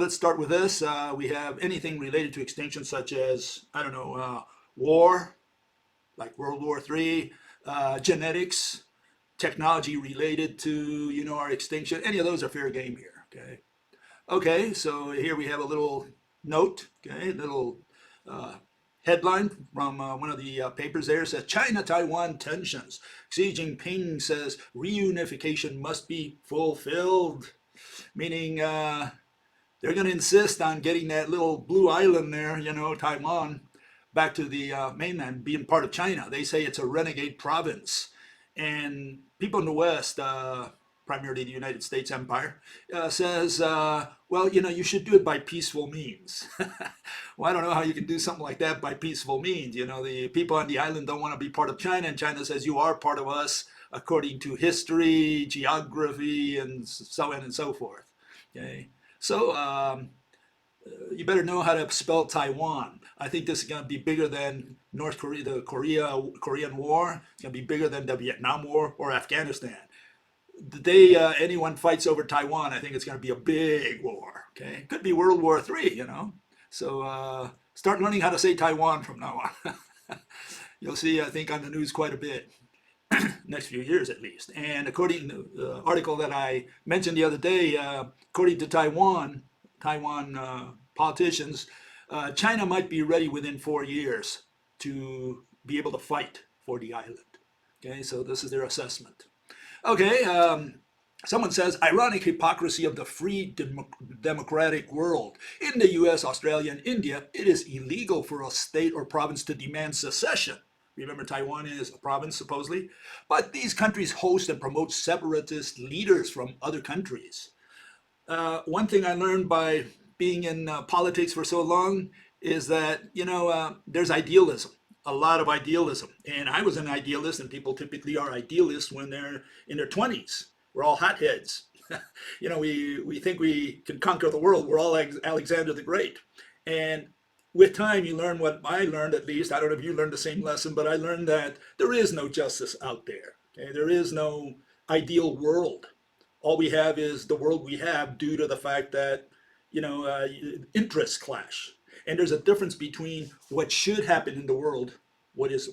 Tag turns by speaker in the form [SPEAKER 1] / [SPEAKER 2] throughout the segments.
[SPEAKER 1] let's start with this. We have anything related to extinction, such as, I don't know, war, like World War III, genetics, technology related to, our extinction. Any of those are fair game here, okay? Okay, so here we have a little note, okay, little uh, headline from one of the papers there. It says China-Taiwan tensions. Xi Jinping says reunification must be fulfilled, meaning they're going to insist on getting that little blue island there, Taiwan, back to the mainland, being part of China. They say it's a renegade province. And people in the West, primarily the United States Empire, says, well, you should do it by peaceful means. Well, I don't know how you can do something like that by peaceful means. The people on the island don't want to be part of China, and China says you are part of us according to history, geography, and so on and so forth. Okay, so you better know how to spell Taiwan. I think this is going to be bigger than North Korea, the Korean War. It's going to be bigger than the Vietnam War or Afghanistan. The day anyone fights over Taiwan, I think it's going to be a big war. Okay, could be World War III. So start learning how to say Taiwan from now on. You'll see, I think, on the news quite a bit. Next few years at least. And according to the article that I mentioned the other day, according to Taiwan politicians, China might be ready within 4 years to be able to fight for the island. Okay, so this is their assessment. Okay, someone says, ironic hypocrisy of the free democratic world. In the US, Australia, and India, it is illegal for a state or province to demand secession. Remember, Taiwan is a province, supposedly. But these countries host and promote separatist leaders from other countries. One thing I learned by being in politics for so long is that, there's idealism, a lot of idealism. And I was an idealist, and people typically are idealists when they're in their 20s. We're all hotheads. We think we can conquer the world. We're all Alexander the Great. And with time, you learn what I learned, at least. I don't know if you learned the same lesson, but I learned that there is no justice out there. Okay? There is no ideal world. All we have is the world we have due to the fact that, interests clash. And there's a difference between what should happen in the world, what is,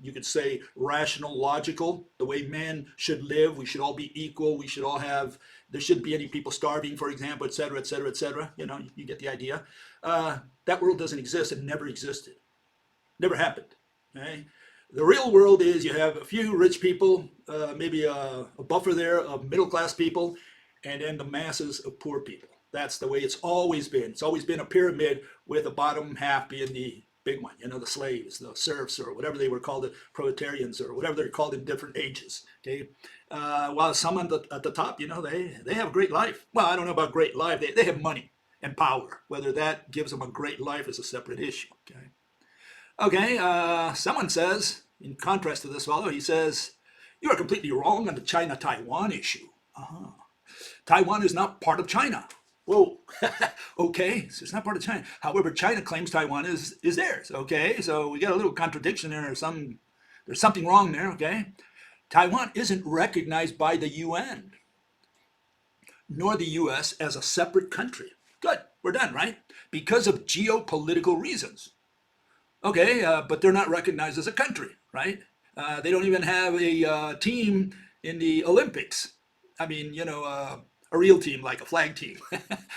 [SPEAKER 1] you could say, rational, logical, the way man should live. We should all be equal. We should all have, there shouldn't be any people starving, for example, et cetera, et cetera, et cetera. You get the idea. That world doesn't exist. It never existed. Never happened. Okay? The real world is you have a few rich people, maybe a buffer there of middle-class people, and then the masses of poor people. That's the way it's always been. It's always been a pyramid with the bottom half being the big one, the slaves, the serfs, or whatever they were called, the proletarians, or whatever they're called in different ages. Okay, while some at the top, they have a great life. Well, I don't know about great life. They have money and power. Whether that gives them a great life is a separate issue. Okay, someone says, in contrast to this fellow, he says, you are completely wrong on the China-Taiwan issue. Taiwan is not part of China. Whoa, okay, so it's not part of China. However, China claims Taiwan is theirs, okay? So we got a little contradiction there, there's something wrong there, okay? Taiwan isn't recognized by the UN, nor the US as a separate country. Good, we're done, right? Because of geopolitical reasons. Okay, but they're not recognized as a country, right? They don't even have a team in the Olympics. I mean, a real team, like a flag team.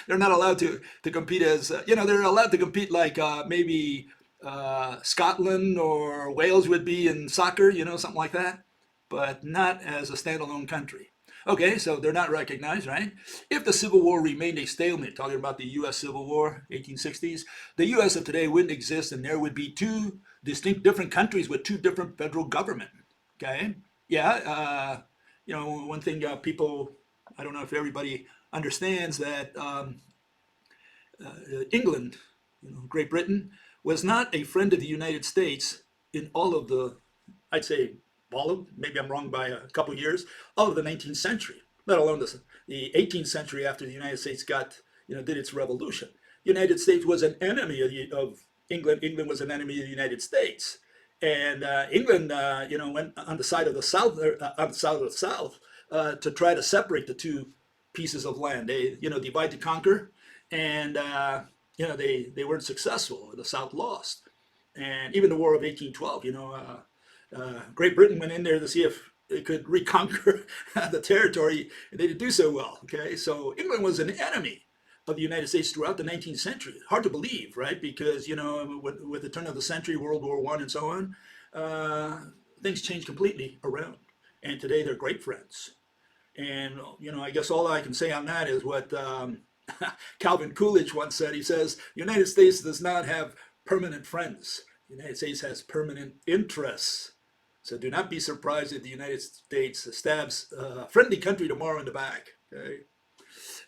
[SPEAKER 1] They're not allowed to compete as, they're allowed to compete like maybe Scotland or Wales would be in soccer, something like that, but not as a standalone country. Okay, so they're not recognized, right? If the Civil War remained a stalemate, talking about the U.S. Civil War, 1860s, the U.S. of today wouldn't exist, and there would be two distinct different countries with two different federal government. Okay, yeah, one thing people, I don't know if everybody understands that England, Great Britain, was not a friend of the United States in all of the, I'd say, all of, maybe I'm wrong by a couple of years, all of the 19th century, let alone the 18th century after the United States did its revolution. The United States was an enemy of England. England was an enemy of the United States. And England, went on the side of the South, to try to separate the two pieces of land. They, divide to conquer. and they weren't successful. The South lost, and even the War of 1812. Great Britain went in there to see if they could reconquer the territory, and they didn't do so well. Okay, so England was an enemy of the United States throughout the 19th century. Hard to believe, right? Because with the turn of the century, World War I, and so on, things changed completely around. And today they're great friends. And I guess all I can say on that is what Calvin Coolidge once said. He says, "The United States does not have permanent friends. The United States has permanent interests. So do not be surprised if the United States stabs a friendly country tomorrow in the back." Okay?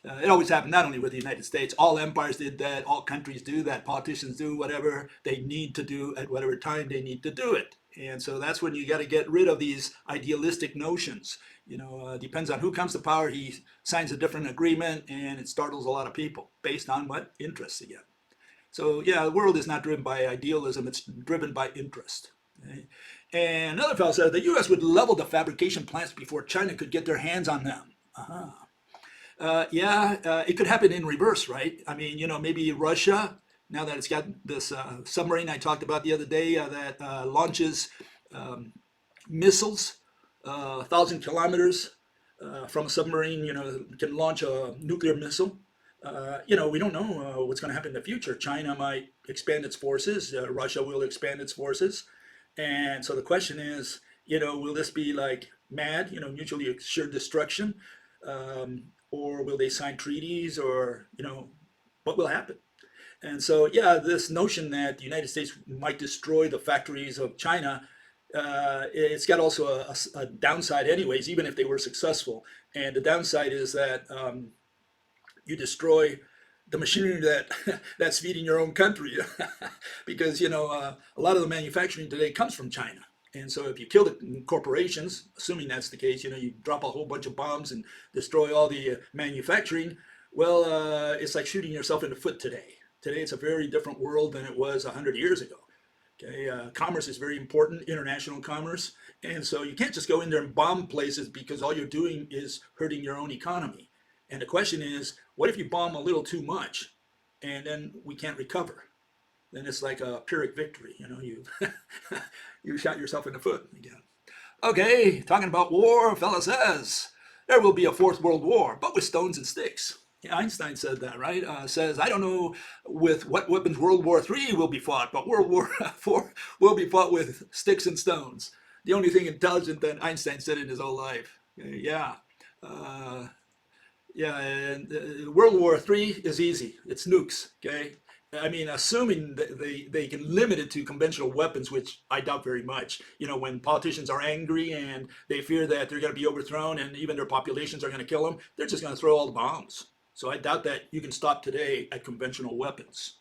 [SPEAKER 1] It always happened not only with the United States. All empires did that. All countries do that. Politicians do whatever they need to do at whatever time they need to do it. And so that's when you got to get rid of these idealistic notions. Depends on who comes to power. He signs a different agreement, and it startles a lot of people based on what interests again. So yeah, the world is not driven by idealism. It's driven by interest. Okay? And another fellow said the U.S. would level the fabrication plants before China could get their hands on them. It could happen in reverse, right? I mean, maybe Russia, now that it's got this submarine I talked about the other day that launches missiles 1,000 kilometers from a submarine, can launch a nuclear missile. We don't know what's going to happen in the future. China might expand its forces. Russia will expand its forces. And so the question is, will this be like MAD, mutually assured destruction? Or will they sign treaties, or what will happen? And so this notion that the United States might destroy the factories of China, it's got also a downside anyways, even if they were successful. And the downside is that you destroy the machinery that's feeding your own country because a lot of the manufacturing today comes from China. And so if you kill the corporations, assuming that's the case, you drop a whole bunch of bombs and destroy all the manufacturing, well, it's like shooting yourself in the foot today. Today it's a very different world than it was 100 years ago. Okay, commerce is very important, international commerce. And so you can't just go in there and bomb places because all you're doing is hurting your own economy. And the question is, what if you bomb a little too much and then we can't recover? Then it's like a Pyrrhic victory. You shot yourself in the foot again. Okay, talking about war, a fella says, there will be a fourth world war, but with stones and sticks. Yeah, Einstein said that, right? Says, I don't know with what weapons World War III will be fought, but World War IV will be fought with sticks and stones. The only thing intelligent that Einstein said in his whole life. And World War III is easy. It's nukes, okay? I mean, assuming that they can limit it to conventional weapons, which I doubt very much. When politicians are angry and they fear that they're going to be overthrown and even their populations are going to kill them, they're just going to throw all the bombs. So I doubt that you can stop today at conventional weapons.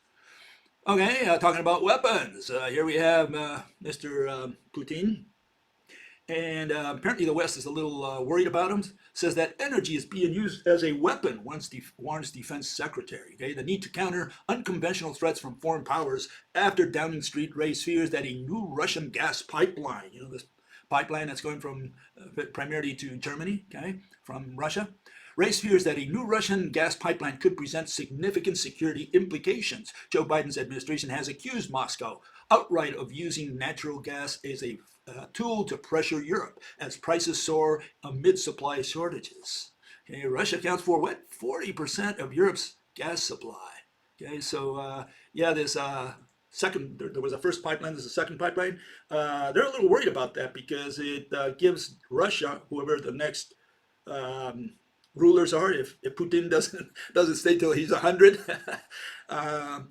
[SPEAKER 1] Okay, talking about weapons. Here we have Mr. Putin. And apparently the West is a little worried about him. Says that energy is being used as a weapon, warns Defense Secretary. Okay, the need to counter unconventional threats from foreign powers after Downing Street raised fears that a new Russian gas pipeline, this pipeline that's going from primarily to Germany, okay, from Russia, raised fears that a new Russian gas pipeline could present significant security implications. Joe Biden's administration has accused Moscow outright of using natural gas as a tool to pressure Europe as prices soar amid supply shortages. Okay, Russia accounts for 40% of Europe's gas supply. Okay, so this there was a first pipeline, there's a second pipeline. They're a little worried about that because it gives Russia, whoever the next rulers are, if Putin doesn't stay till he's 100,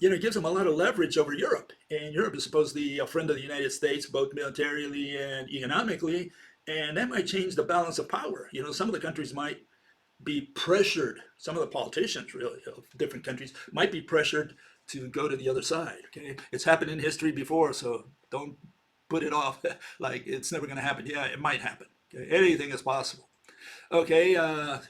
[SPEAKER 1] it gives him a lot of leverage over Europe. And Europe is supposedly a friend of the United States, both militarily and economically, and that might change the balance of power. Some of the countries might be pressured, some of the politicians really of different countries might be pressured to go to the other side. Okay, it's happened in history before, so don't put it off like it's never going to happen. Yeah, it might happen. Okay, anything is possible. Okay,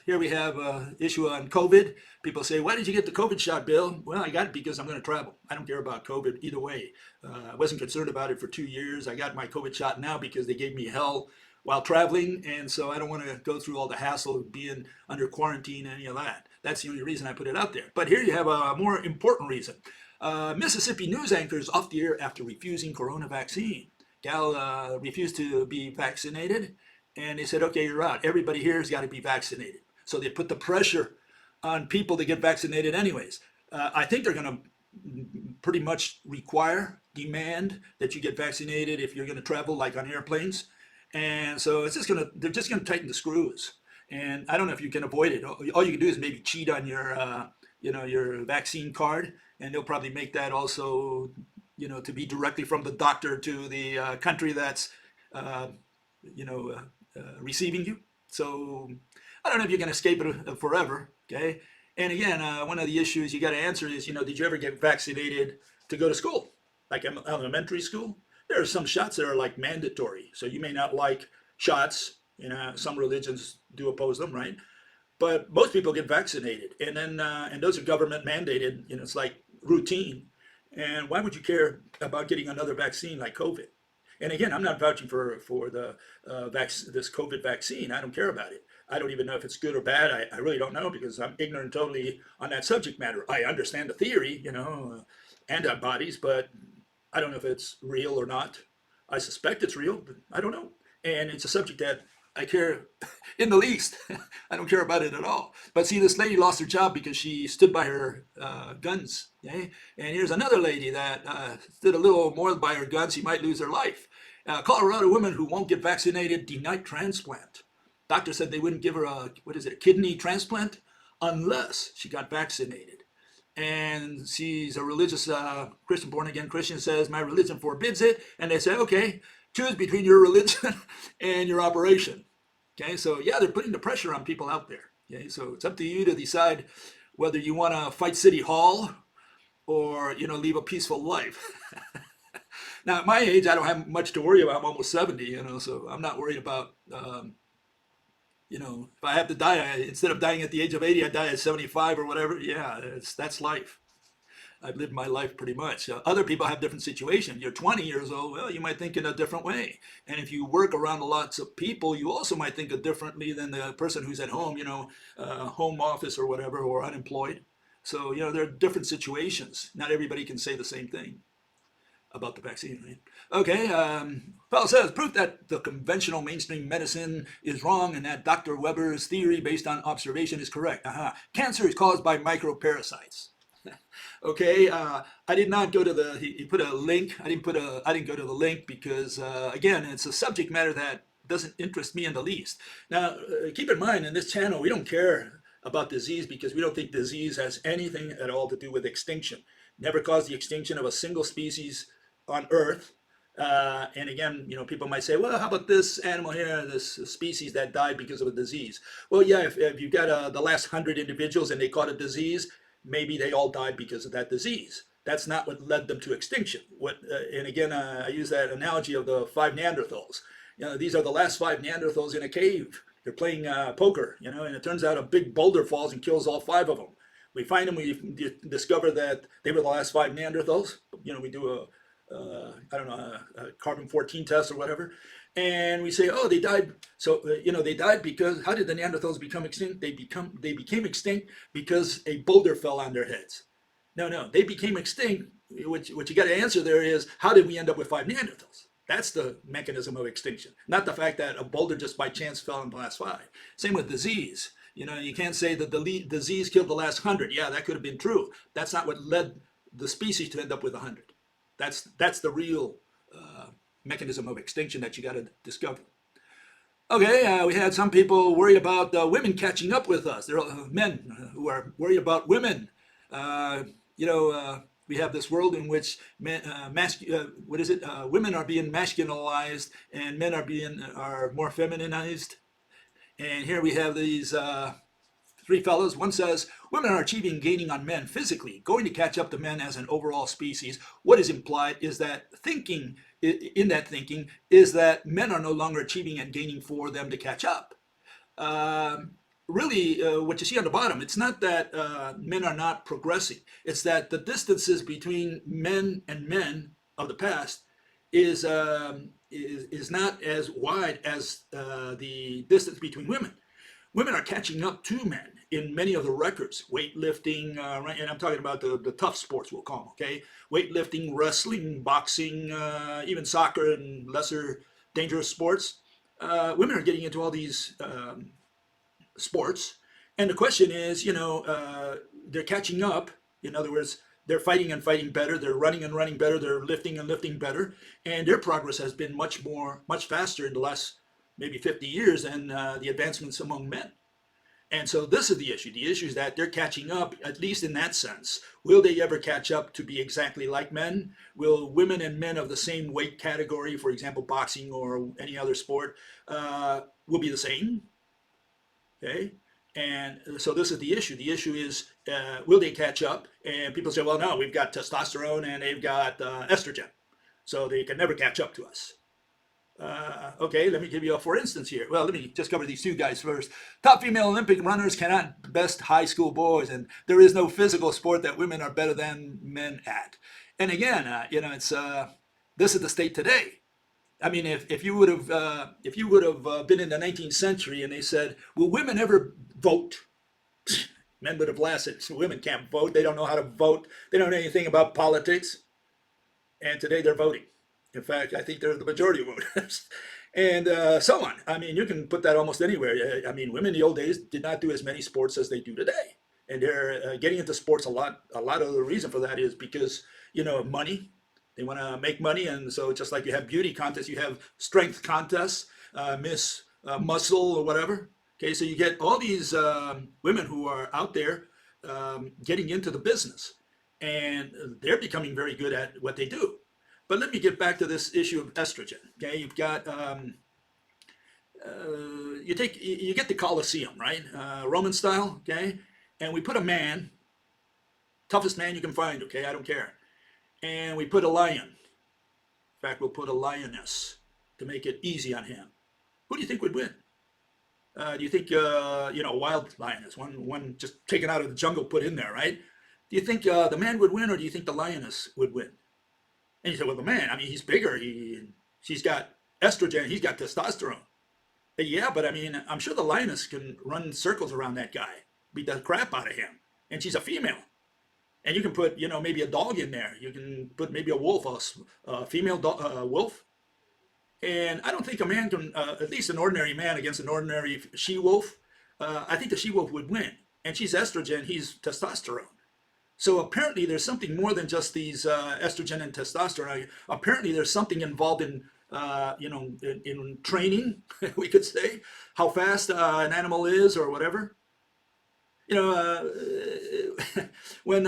[SPEAKER 1] here we have an issue on COVID. People say, why did you get the COVID shot, Bill? Well, I got it because I'm going to travel. I don't care about COVID either way. I wasn't concerned about it for 2 years. I got my COVID shot now because they gave me hell while traveling, and so I don't want to go through all the hassle of being under quarantine and any of that. That's the only reason I put it out there. But here you have a more important reason. Mississippi news anchors off the air after refusing corona vaccine. Gal refused to be vaccinated, and they said, okay, you're out. Everybody here has got to be vaccinated. So they put the pressure on people to get vaccinated anyways. I think they're going to pretty much demand that you get vaccinated if you're going to travel, like on airplanes. And so they're just going to tighten the screws. And I don't know if you can avoid it. All you can do is maybe cheat on your vaccine card, and they'll probably make that also, to be directly from the doctor to the country that's, receiving you. So I don't know if you can escape it forever. Okay. And again, one of the issues you got to answer is, did you ever get vaccinated to go to school, like elementary school? There are some shots that are like mandatory. So you may not like shots. Some religions do oppose them, right? But most people get vaccinated, and then and those are government mandated. It's like routine. And why would you care about getting another vaccine like COVID? And again, I'm not vouching for the this COVID vaccine. I don't care about it. I don't even know if it's good or bad. I really don't know, because I'm ignorant totally on that subject matter. I understand the theory, antibodies, but I don't know if it's real or not. I suspect it's real, but I don't know. And it's a subject that I care in the least. I don't care about it at all. But see, this lady lost her job because she stood by her guns. Okay? And here's another lady that stood a little more by her guns. She might lose her life. Colorado woman who won't get vaccinated denied transplant. Doctor said they wouldn't give her a kidney transplant unless she got vaccinated. And she's a religious Christian, born-again Christian, says, my religion forbids it. And they say, okay, choose between your religion and your operation. Okay, so yeah, they're putting the pressure on people out there. Okay, so it's up to you to decide whether you want to fight City Hall or, leave a peaceful life. Now, at my age, I don't have much to worry about. I'm almost 70, so I'm not worried about, if I have to die, instead of dying at the age of 80, I die at 75 or whatever. Yeah, that's life. I've lived my life pretty much. Other people have different situations. You're 20 years old, well, you might think in a different way. And if you work around lots of people, you also might think differently than the person who's at home, home office or whatever, or unemployed. So, there are different situations. Not everybody can say the same thing about the vaccine, right? Okay, Paul says, proof that the conventional mainstream medicine is wrong and that Dr. Weber's theory based on observation is correct. Cancer is caused by microparasites. Okay, I did not go to he put a link. I didn't go to the link because, again, it's a subject matter that doesn't interest me in the least. Now, keep in mind, in this channel, we don't care about disease because we don't think disease has anything at all to do with extinction. Never caused the extinction of a single species on Earth. And again, people might say, well, how about this animal here, this species that died because of a disease? Well, yeah, if you got the last 100 individuals and they caught a disease, maybe they all died because of that disease. That's not what led them to extinction. And again, I use that analogy of the 5 Neanderthals. These are the last 5 Neanderthals in a cave. They're playing poker, and it turns out a big boulder falls and kills all 5 of them. We find them, we discover that they were the last 5 Neanderthals. We do a carbon-14 test or whatever. And we say, oh, they died. So, they died because, how did the Neanderthals become extinct? They became extinct because a boulder fell on their heads. No, they became extinct. What you got to answer there is, how did we end up with 5 Neanderthals? That's the mechanism of extinction, not the fact that a boulder just by chance fell in the last 5. Same with disease. You can't say that the disease killed the last 100. Yeah, that could have been true. That's not what led the species to end up with 100. That's the real mechanism of extinction that you got to discover. Okay, we had some people worried about women catching up with us. There are men who are worried about women. We have this world in which women are being masculinized and men are more feminized. And here we have these 3 fellows. One says, women are gaining on men physically, going to catch up to men as an overall species. What is implied is that in that thinking is that men are no longer achieving and gaining for them to catch up. Really, what you see on the bottom, it's not that men are not progressing. It's that the distances between men and men of the past is not as wide as the distance between women. Women are catching up to men. in many of the records, weightlifting, right, and I'm talking about the tough sports, we'll call them, okay? Weightlifting, wrestling, boxing, even soccer and lesser dangerous sports. Women are getting into all these sports. And the question is, they're catching up. In other words, they're fighting and fighting better. They're running and running better. They're lifting and lifting better. And their progress has been much faster in the last maybe 50 years than the advancements among men. And so this is the issue. The issue is that they're catching up, at least in that sense. Will they ever catch up to be exactly like men? Will women and men of the same weight category, for example, boxing or any other sport, will be the same? Okay. And so this is the issue. The issue is, will they catch up? And people say, well, no, we've got testosterone and they've got estrogen. So they can never catch up to us. Okay, let me give you a for instance here. Well, let me just cover these two guys first. Top female Olympic runners cannot best high school boys, and there is no physical sport that women are better than men at. And again, it's this is the state today. I mean, if you would have been in the 19th century and they said, will women ever vote? Men would have blasted. Women can't vote. They don't know how to vote. They don't know anything about politics. And today they're voting. In fact, I think they're the majority of voters. And so on. I mean, you can put that almost anywhere. I mean, women in the old days did not do as many sports as they do today. And they're getting into sports a lot. A lot of the reason for that is because, money. They want to make money. And so just like you have beauty contests, you have strength contests, Miss Muscle or whatever. Okay, so you get all these women who are out there getting into the business. And they're becoming very good at what they do. But let me get back to this issue of estrogen. Okay, you've got you get the Colosseum, right? Roman style, okay? And we put a man, toughest man you can find, okay? I don't care. And we put a lion. In fact, we'll put a lioness to make it easy on him. Who do you think would win? Do you think a wild lioness, one just taken out of the jungle, put in there, right? Do you think the man would win, or do you think the lioness would win? And you say, well, the man, I mean, he's bigger. She's got estrogen. He's got testosterone. Yeah, but I mean, I'm sure the lioness can run circles around that guy, beat the crap out of him. And she's a female. And you can put, maybe a dog in there. You can put maybe a wolf, a female wolf. And I don't think a man can, at least an ordinary man against an ordinary she-wolf, I think the she-wolf would win. And she's estrogen, he's testosterone. So apparently there's something more than just these estrogen and testosterone. Apparently there's something involved in, in training, we could say, how fast an animal is or whatever. When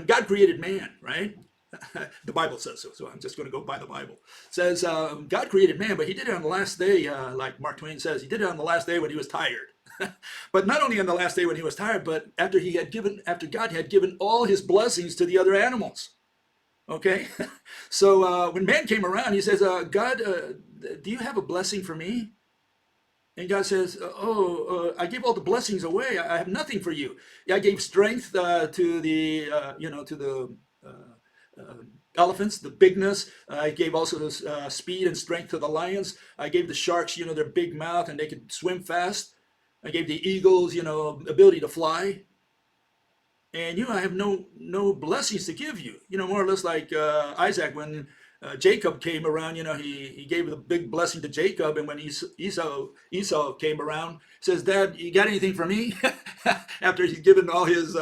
[SPEAKER 1] God created man, right? The Bible says so I'm just going to go by the Bible. It says God created man, but he did it on the last day, like Mark Twain says. He did it on the last day when he was tired. But not only on the last day when he was tired, but after God had given all his blessings to the other animals. Okay? So when man came around, he says, God, do you have a blessing for me? And God says, I gave all the blessings away. I have nothing for you. I gave strength to the elephants, the bigness. I gave also this speed and strength to the lions. I gave the sharks, their big mouth and they could swim fast. I gave the eagles, ability to fly. And, I have no blessings to give you. More or less like Isaac, when Jacob came around, he gave the big blessing to Jacob. And when Esau came around, says, Dad, you got anything for me? After he's given all his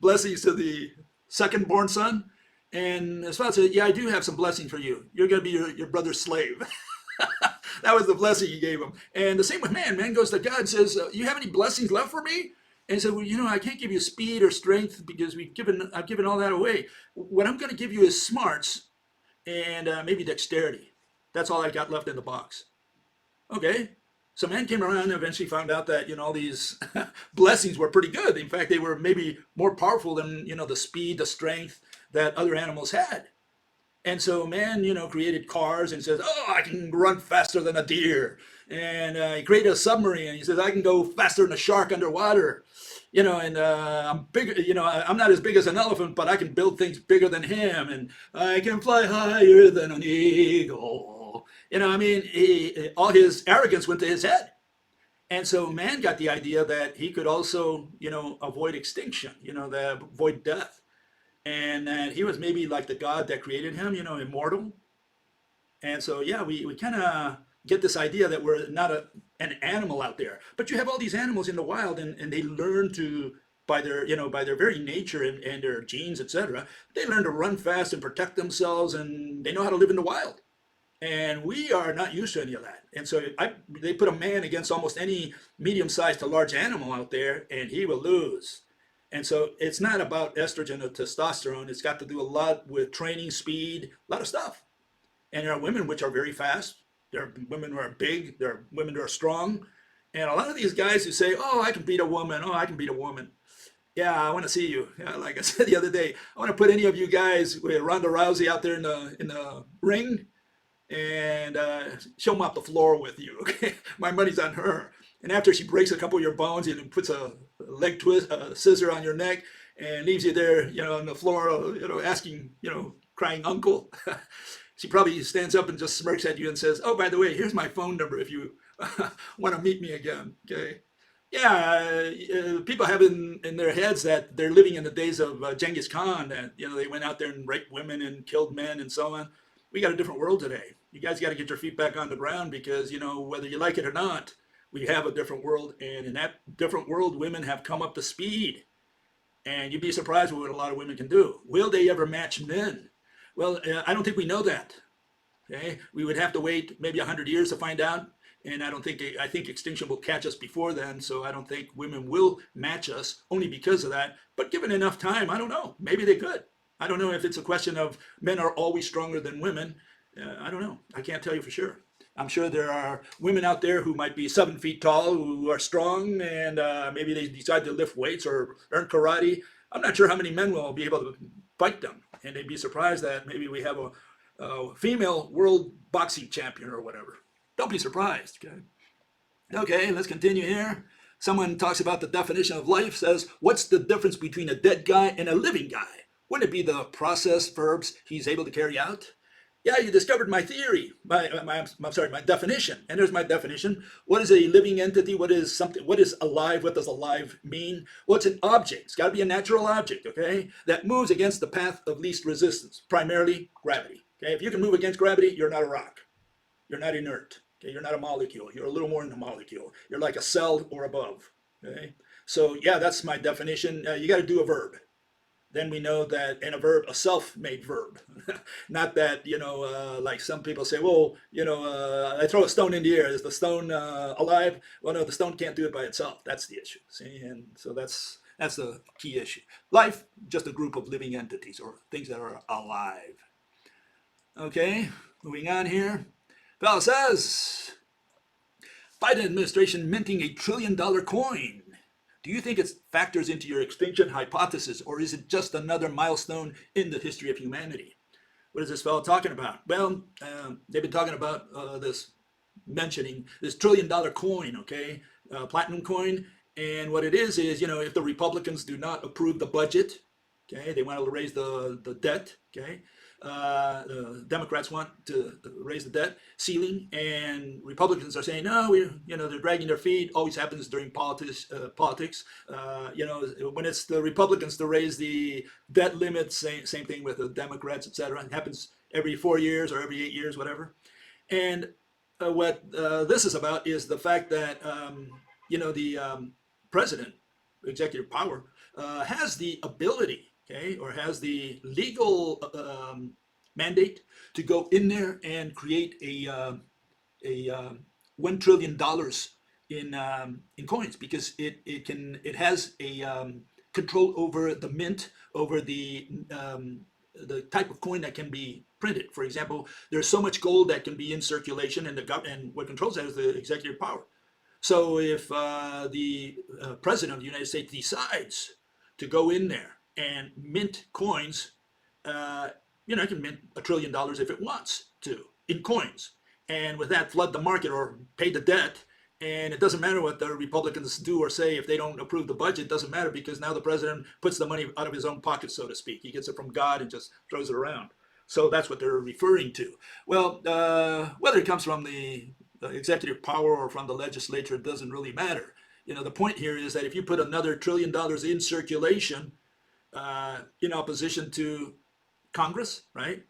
[SPEAKER 1] blessings to the second born son. And his father said, yeah, I do have some blessing for you. You're going to be your brother's slave. That was the blessing he gave him. And the same with man. Man goes to God and says, you have any blessings left for me? And he said, well, I can't give you speed or strength because I've given all that away. What I'm going to give you is smarts and maybe dexterity. That's all I got left in the box. Okay. So man came around and eventually found out that, all these blessings were pretty good. In fact, they were maybe more powerful than, the speed, the strength that other animals had. And so man, created cars and says, I can run faster than a deer. And he created a submarine. And he says, I can go faster than a shark underwater. And I'm bigger, I'm not as big as an elephant, but I can build things bigger than him. And I can fly higher than an eagle. All his arrogance went to his head. And so man got the idea that he could also, avoid extinction, avoid death. And that he was maybe like the God that created him, immortal. And so, yeah, we kind of get this idea that we're not an animal out there. But you have all these animals in the wild, and they learn to, by their very nature and their genes, etc., they learn to run fast and protect themselves, and they know how to live in the wild. And we are not used to any of that. And so they put a man against almost any medium-sized to large animal out there, and he will lose. And so it's not about estrogen or testosterone. It's got to do a lot with training, speed, a lot of stuff. And there are women which are very fast. There are women who are big. There are women who are strong. And a lot of these guys who say, "Oh, I can beat a woman. Oh, I can beat a woman." Yeah, I want to see you. Yeah, like I said the other day, I want to put any of you guys with Ronda Rousey out there in the ring and she'll mop the floor with you. Okay, my money's on her. And after she breaks a couple of your bones and puts a leg twist, a scissor on your neck, and leaves you there, on the floor, asking, crying uncle. She probably stands up and just smirks at you and says, "Oh, by the way, here's my phone number if you want to meet me again." Okay. Yeah, people have in their heads that they're living in the days of Genghis Khan, that they went out there and raped women and killed men and so on. We got a different world today. You guys got to get your feet back on the ground because whether you like it or not, we have a different world, and in that different world, women have come up to speed. And you'd be surprised with what a lot of women can do. Will they ever match men? Well, I don't think we know that. Okay, we would have to wait maybe 100 years to find out. And I think extinction will catch us before then. So I don't think women will match us only because of that. But given enough time, I don't know. Maybe they could. I don't know if it's a question of men are always stronger than women. I don't know. I can't tell you for sure. I'm sure there are women out there who might be 7 feet tall, who are strong, and maybe they decide to lift weights or learn karate. I'm not sure how many men will be able to fight them. And they'd be surprised that maybe we have a female world boxing champion or whatever. Don't be surprised. Okay, okay, let's continue here. Someone talks about the definition of life, says, "What's the difference between a dead guy and a living guy? Wouldn't it be the process verbs he's able to carry out?" Yeah, you discovered my theory, my definition. And there's my definition. What is a living entity? What is something? What is alive? What does alive mean? Well, it's an object. It's got to be a natural object, okay, that moves against the path of least resistance, primarily gravity. Okay, if you can move against gravity, you're not a rock. You're not inert. Okay, you're not a molecule. You're a little more than a molecule. You're like a cell or above. Okay, so yeah, that's my definition. You got to do a verb. Then we know that in a verb, a self-made verb, not that, like some people say, well, I throw a stone in the air. Is the stone alive? Well, no, the stone can't do it by itself. That's the issue. See, and so that's the key issue. Life, just a group of living entities or things that are alive. Okay, moving on here. Fellow says, Biden administration minting $1 trillion coin. Do you think it factors into your extinction hypothesis, or is it just another milestone in the history of humanity? What is this fellow talking about? Well, they've been talking about mentioning this $1 trillion coin, okay, platinum coin. And what it is, if the Republicans do not approve the budget, okay, they want to raise the debt, okay, the Democrats want to raise the debt ceiling, and Republicans are saying no. They're dragging their feet. Always happens during politics. When it's the Republicans to raise the debt limit, same thing with the Democrats, etc. It happens every 4 years or every 8 years, whatever. And what this is about is the fact that the president, executive power, has the ability, okay, or has the legal mandate to go in there and create a $1 trillion in coins, because it has a control over the mint, over the type of coin that can be printed. For example, there's so much gold that can be in circulation, and what controls that is the executive power. So if the president of the United States decides to go in there and mint coins, it can mint $1 trillion if it wants to in coins, and with that flood the market or pay the debt. And it doesn't matter what the Republicans do or say if they don't approve the budget. It doesn't matter, because now the president puts the money out of his own pocket, so to speak. He gets it from God and just throws it around. So that's what they're referring to. Well, whether it comes from the executive power or from the legislature doesn't really matter. The point here is that if you put another $1 trillion in circulation in opposition to Congress, right?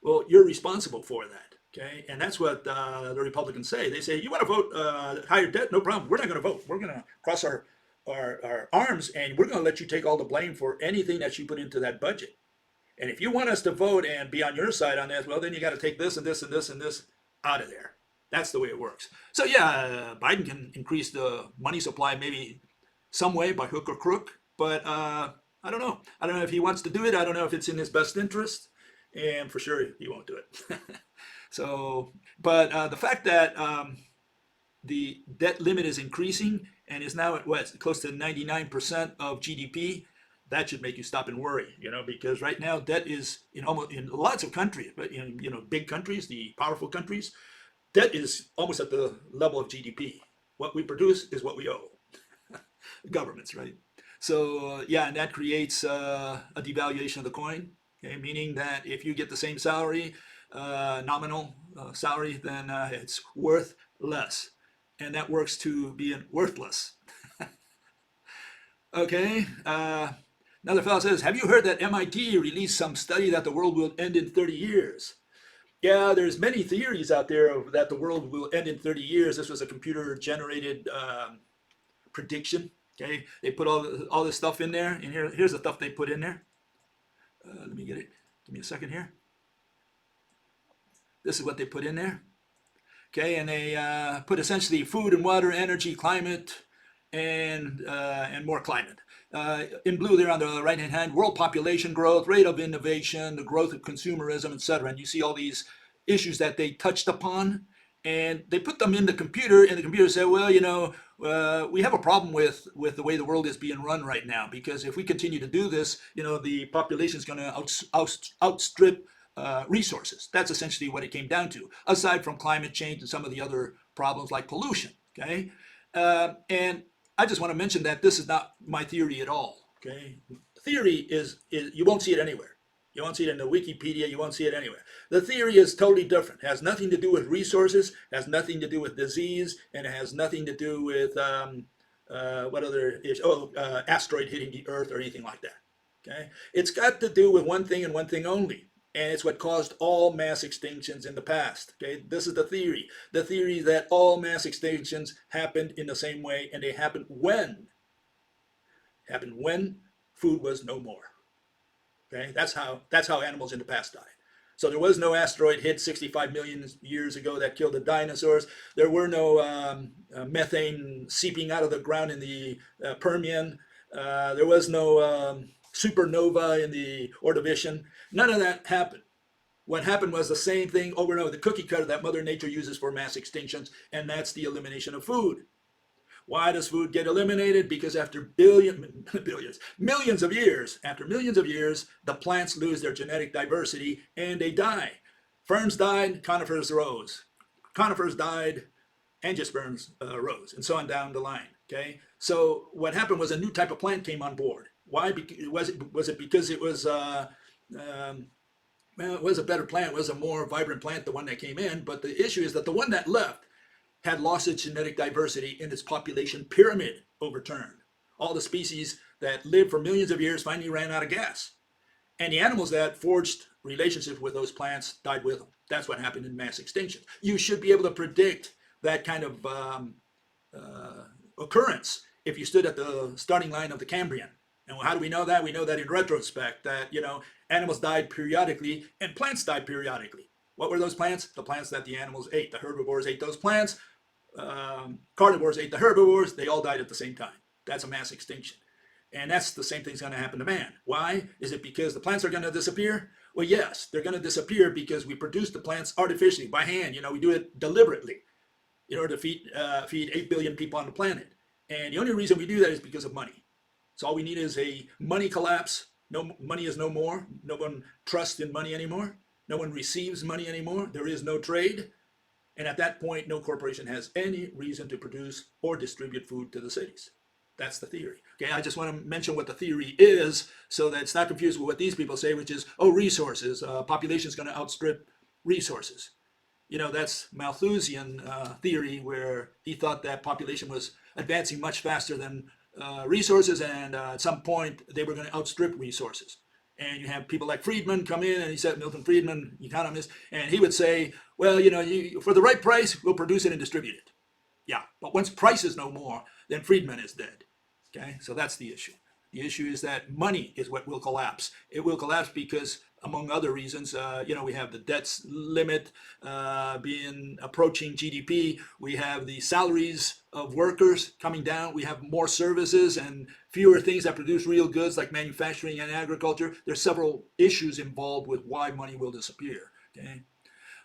[SPEAKER 1] Well, you're responsible for that, okay? And that's what the Republicans say. They say, you want to vote higher debt? No problem. We're not going to vote. We're going to cross our arms, and we're going to let you take all the blame for anything that you put into that budget. And if you want us to vote and be on your side on that, well, then you got to take this and this and this and this out of there. That's the way it works. So yeah, Biden can increase the money supply maybe some way by hook or crook, but I don't know. I don't know if he wants to do it. I don't know if it's in his best interest, and for sure he won't do it. So, but the fact that the debt limit is increasing and is now at close to 99% of GDP, that should make you stop and worry, because right now debt is in lots of countries, but in big countries, the powerful countries, debt is almost at the level of GDP. What we produce is what we owe. Governments, right? So yeah, and that creates a devaluation of the coin, okay? Meaning that if you get the same salary, nominal salary, then it's worth less, and that works to being worthless. Okay. Another fellow says, have you heard that MIT released some study that the world will end in 30 years? Yeah, there's many theories out there that the world will end in 30 years. This was a computer-generated prediction. Okay, they put all this stuff in there, and here's the stuff they put in there. Let me get it. Give me a second here. This is what they put in there. Okay, and they put essentially food and water, energy, climate, and more climate. In blue there on the right hand, world population growth, rate of innovation, the growth of consumerism, etc. And you see all these issues that they touched upon, and they put them in the computer, and the computer said, well, we have a problem with the way the world is being run right now, because if we continue to do this, the population is going to outstrip resources. That's essentially what it came down to, aside from climate change and some of the other problems like pollution. Okay, and I just want to mention that this is not my theory at all. Okay, theory is you won't see it anywhere. You won't see it in the Wikipedia. You won't see it anywhere. The theory is totally different. It has nothing to do with resources. Has nothing to do with disease, and it has nothing to do with what other issue? Asteroid hitting the Earth or anything like that. Okay, it's got to do with one thing and one thing only. And it's what caused all mass extinctions in the past. Okay, this is the theory. The theory that all mass extinctions happened in the same way, and they happened when food was no more. Okay, that's how animals in the past died. So there was no asteroid hit 65 million years ago that killed the dinosaurs. There were no methane seeping out of the ground in the Permian. There was no supernova in the Ordovician. None of that happened. What happened was the same thing over and over, the cookie cutter that Mother Nature uses for mass extinctions, and that's the elimination of food. Why does food get eliminated? Because after millions of years, the plants lose their genetic diversity and they die. Ferns died, conifers rose. Conifers died, angiosperms rose, and so on down the line. Okay, so what happened was a new type of plant came on board. Why? Was it because it was it was a better plant, it was a more vibrant plant, the one that came in, but the issue is that the one that left had lost its genetic diversity and its population pyramid overturned. All the species that lived for millions of years finally ran out of gas. And the animals that forged relationships with those plants died with them. That's what happened in mass extinction. You should be able to predict that kind of occurrence if you stood at the starting line of the Cambrian. And how do we know that? We know that in retrospect that, animals died periodically and plants died periodically. What were those plants? The plants that the animals ate. The herbivores ate those plants. Carnivores ate the herbivores. They all died at the same time. That's a mass extinction. And that's the same thing's going to happen to man. Why? Is it because the plants are going to disappear? Well, yes, they're going to disappear because we produce the plants artificially, by hand. We do it deliberately in order to feed 8 billion people on the planet. And the only reason we do that is because of money. So all we need is a money collapse. No, money is no more. No one trusts in money anymore. No one receives money anymore. There is no trade. And at that point, no corporation has any reason to produce or distribute food to the cities. That's the theory. Okay, I just want to mention what the theory is so that it's not confused with what these people say, which is, resources. Population is going to outstrip resources. That's Malthusian theory, where he thought that population was advancing much faster than resources, and at some point they were going to outstrip resources. And you have people like Friedman come in, and he said, Milton Friedman, economist, and he would say, well, for the right price, we'll produce it and distribute it. Yeah, but once price is no more, then Friedman is dead. Okay, so that's the issue. The issue is that money is what will collapse. It will collapse because, among other reasons, we have the debts limit approaching GDP. We have the salaries of workers coming down. We have more services and fewer things that produce real goods like manufacturing and agriculture. There's several issues involved with why money will disappear.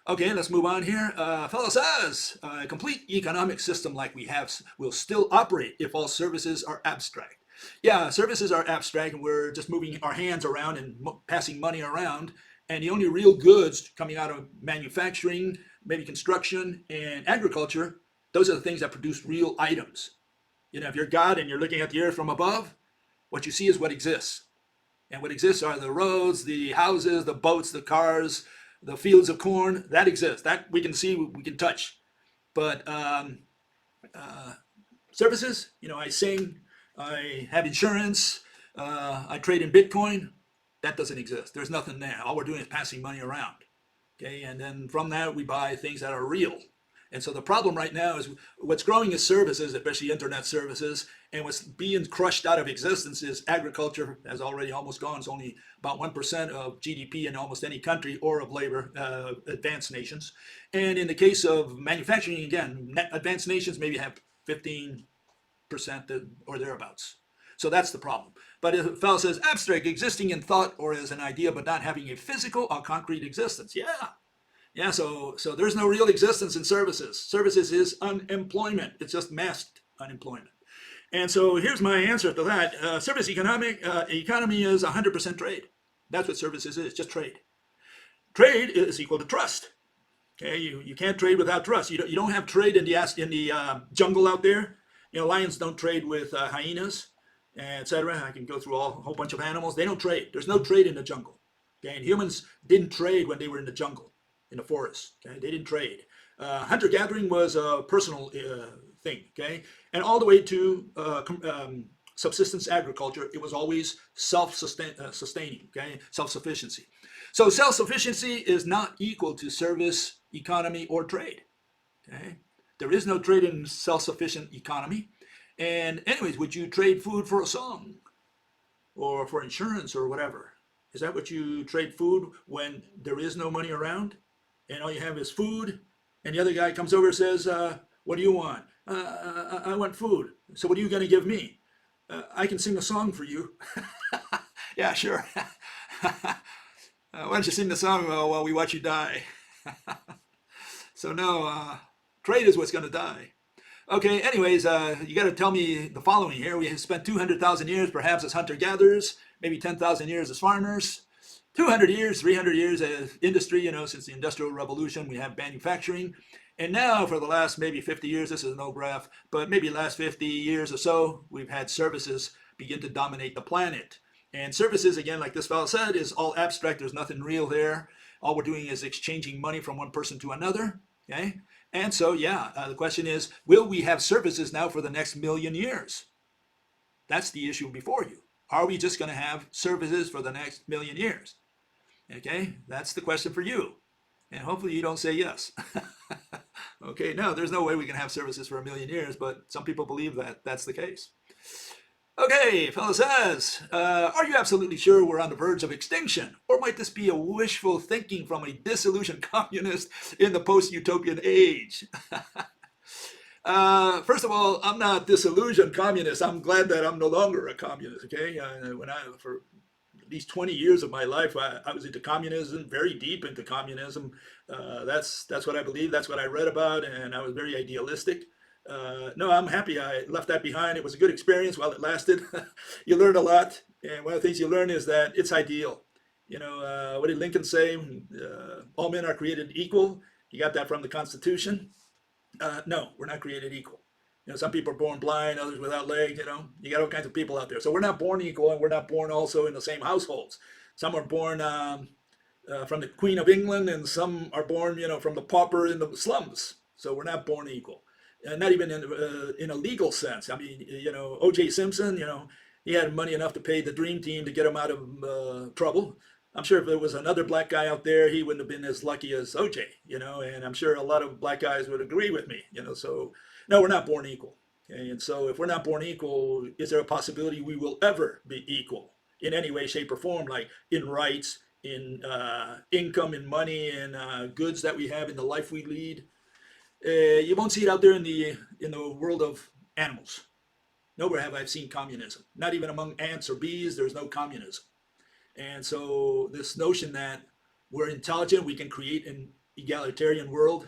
[SPEAKER 1] Okay, let's move on here. Fellow says, a complete economic system like we have will still operate if all services are abstract. Yeah, services are abstract, and we're just moving our hands around and passing money around. And the only real goods coming out of manufacturing, maybe construction and agriculture, those are the things that produce real items. If you're God and you're looking at the earth from above, what you see is what exists. And what exists are the roads, the houses, the boats, the cars, the fields of corn. That exists. That we can see, we can touch. But services, I sing, I have insurance, I trade in Bitcoin. That doesn't exist. There's nothing there. All we're doing is passing money around. Okay, and then from that we buy things that are real. And so the problem right now is what's growing is services, especially internet services, and what's being crushed out of existence is agriculture. Has already almost gone. It's only about 1% of GDP in almost any country or of labor, advanced nations. And in the case of manufacturing, again, advanced nations maybe have 15% or thereabouts. So that's the problem. But if a fellow says abstract, existing in thought or as an idea, but not having a physical or concrete existence. Yeah, so there's no real existence in services. Services is unemployment. It's just masked unemployment. And so here's my answer to that. Service economy is 100% trade. That's what services is, just trade. Trade is equal to trust. Okay, you can't trade without trust. You don't have trade in the jungle out there. Lions don't trade with hyenas, etc. I can go through a whole bunch of animals. They don't trade. There's no trade in the jungle. Okay, and humans didn't trade when they were in the jungle, in the forest. Okay, they didn't trade. Hunter-gathering was a personal thing. Okay, and all the way to subsistence agriculture, it was always self-sustaining. Okay, self-sufficiency. So self-sufficiency is not equal to service economy or trade. Okay, there is no trade in self-sufficient economy. And anyways, would you trade food for a song or for insurance or whatever? Is that what you trade food when there is no money around and all you have is food? And the other guy comes over and says, what do you want? I want food. So what are you going to give me? I can sing a song for you. Yeah, sure. Why don't you sing the song while we watch you die? So no, trade is what's going to die. Okay, anyways, you got to tell me the following here. We have spent 200,000 years perhaps as hunter-gatherers, maybe 10,000 years as farmers, 200 years, 300 years as industry, since the Industrial Revolution, we have manufacturing. And now for the last maybe 50 years, this is no graph, but maybe last 50 years or so, we've had services begin to dominate the planet. And services, again, like this fellow said, is all abstract. There's nothing real there. All we're doing is exchanging money from one person to another. Okay? And so, the question is, will we have services now for the next million years? That's the issue before you. Are we just going to have services for the next million years? Okay, that's the question for you. And hopefully you don't say yes. Okay, no, there's no way we can have services for a million years, but some people believe that that's the case. Okay, fellow says, are you absolutely sure we're on the verge of extinction? Or might this be a wishful thinking from a disillusioned communist in the post-utopian age? First of all, I'm not disillusioned communist. I'm glad that I'm no longer a communist, okay? For at least 20 years of my life, I was into communism, very deep into communism. That's what I believe, that's what I read about, and I was very idealistic. No, I'm happy I left that behind. It was a good experience while it lasted. You learn a lot, and one of the things you learn is that it's ideal. What did Lincoln say? All men are created equal. You got that from the Constitution. No, we're not created equal. Some people are born blind, others without legs. You got all kinds of people out there. So we're not born equal, and we're not born also in the same households. Some are born from the Queen of England, and some are born, from the pauper in the slums. So we're not born equal, and not even in a legal sense. I mean, O.J. Simpson, he had money enough to pay the Dream Team to get him out of trouble. I'm sure if there was another black guy out there, he wouldn't have been as lucky as O.J. And I'm sure a lot of black guys would agree with me. So no, we're not born equal. Okay? And so if we're not born equal, is there a possibility we will ever be equal in any way, shape, or form, like in rights, in income, in money, in goods that we have, in the life we lead? You won't see it out there in the world of animals. Nowhere have I seen communism. Not even among ants or bees, there's no communism. And so this notion that we're intelligent, we can create an egalitarian world,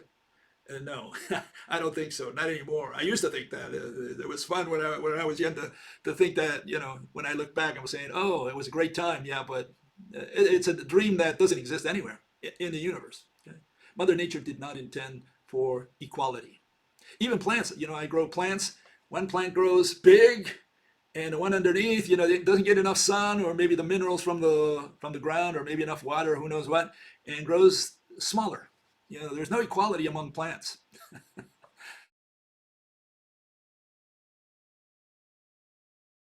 [SPEAKER 1] no, I don't think so. Not anymore. I used to think that. It was fun when I was young to think that, when I look back, I was saying, oh, it was a great time. Yeah, but it's a dream that doesn't exist anywhere in the universe. Okay? Mother Nature did not intend for equality. Even plants, I grow plants. One plant grows big, and the one underneath, it doesn't get enough sun, or maybe the minerals from the ground, or maybe enough water, who knows what, and grows smaller. There's no equality among plants.